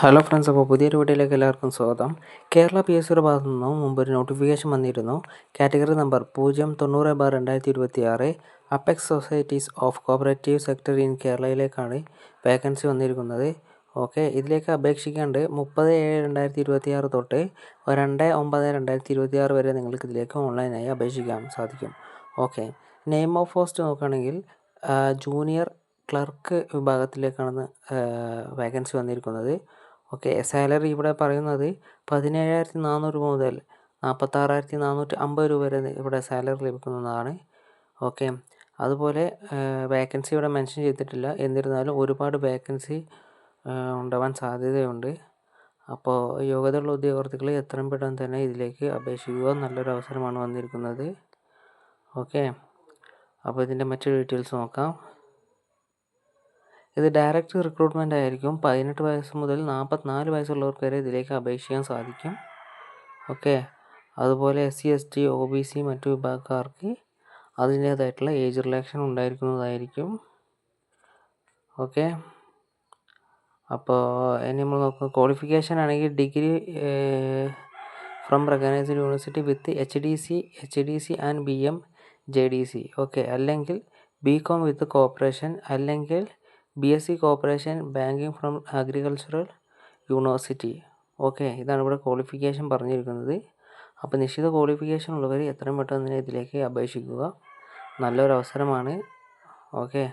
Hello friends, അപ്പോൾ പുതിയൊരു വീഡിയോയിലേക്ക് എല്ലാവർക്കും സ്വാഗതം. കേരള PSCയുടെ ഭാഗത്തു നിന്നും മുമ്പൊരു നോട്ടിഫിക്കേഷൻ വന്നിരുന്നു. Category number 090/2026 apex societies of cooperative sector in കേരളയിലേക്കാണ് വേക്കൻസി വന്നിരിക്കുന്നത്. ഓക്കെ, ഇതിലേക്ക് അപേക്ഷിക്കാണ്ട് 30/7/2026 തൊട്ട് 2/9/2026 വരെ നിങ്ങൾക്ക് ഇതിലേക്ക് ഓൺലൈനായി അപേക്ഷിക്കാൻ സാധിക്കും. ഓക്കെ, നെയിം ഓഫ് പോസ്റ്റ് നോക്കുകയാണെങ്കിൽ ജൂനിയർ ക്ലർക്ക് വിഭാഗത്തിലേക്കാണ് വേക്കൻസി വന്നിരിക്കുന്നത്. ഓക്കെ, സാലറി ഇവിടെ പറയുന്നത് 17,400 മുതൽ 46,450 രൂപ വരെ ഇവിടെ സാലറി ലഭിക്കുന്നതാണ്. ഓക്കെ, അതുപോലെ വേക്കൻസി ഇവിടെ മെൻഷൻ ചെയ്തിട്ടില്ല. എന്നിരുന്നാലും ഒരുപാട് വേക്കൻസി ഉണ്ടാവാൻ സാധ്യതയുണ്ട്. അപ്പോൾ യോഗ്യതയുള്ള ഉദ്യോഗാർത്ഥികൾ എത്രയും പെട്ടെന്ന് തന്നെ ഇതിലേക്ക് അപേക്ഷിക്കുക. നല്ലൊരു അവസരമാണ് വന്നിരിക്കുന്നത്. ഓക്കെ, അപ്പോൾ ഇതിൻ്റെ മറ്റു ഡീറ്റെയിൽസ് നോക്കാം. ഇത് ഡയറക്റ്റ് റിക്രൂട്ട്മെൻ്റ് ആയിരിക്കും. 18 വയസ്സ് മുതൽ 44 വയസ്സുള്ളവർക്ക് വരെ ഇതിലേക്ക് അപേക്ഷിക്കാൻ സാധിക്കും. ഓക്കെ, അതുപോലെ SC ST OBC മറ്റു വിഭാഗക്കാർക്ക് അതിൻ്റേതായിട്ടുള്ള ഏജ് റിലാക്ഷൻ ഉണ്ടായിരിക്കുന്നതായിരിക്കും. ഓക്കെ, അപ്പോൾ ഇനി നമ്മൾ നോക്കുക. ക്വാളിഫിക്കേഷൻ ആണെങ്കിൽ degree from recognised university with HDC and BM JDC. Okay, അല്ലെങ്കിൽ BCom വിത്ത് കോപ്പറേഷൻ, അല്ലെങ്കിൽ BSc corporation banking from agricultural university. Okay, ഇതാണ് ഇവിടെ ക്വാളിഫിക്കേഷൻ പറഞ്ഞിരിക്കുന്നത്. അപ്പോൾ നിശ്ചിത ക്വാളിഫിക്കേഷൻ ഉള്ളവർ എത്രയും പെട്ടെന്ന് തന്നെ ഇതിലേക്ക് അപേക്ഷിക്കുക. നല്ലൊരു അവസരമാണ്. ഓക്കെ,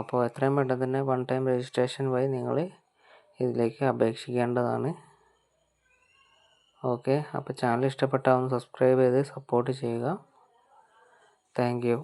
അപ്പോൾ എത്രയും പെട്ടെന്ന് തന്നെ 1 ടൈം രജിസ്ട്രേഷൻ വഴി നിങ്ങൾ ഇതിലേക്ക് അപേക്ഷിക്കേണ്ടതാണ്. ഓക്കെ, അപ്പോൾ ചാനൽ ഇഷ്ടപ്പെട്ടാൽ ഒന്ന് സബ്സ്ക്രൈബ് ചെയ്ത് സപ്പോർട്ട് ചെയ്യുക. Thank you.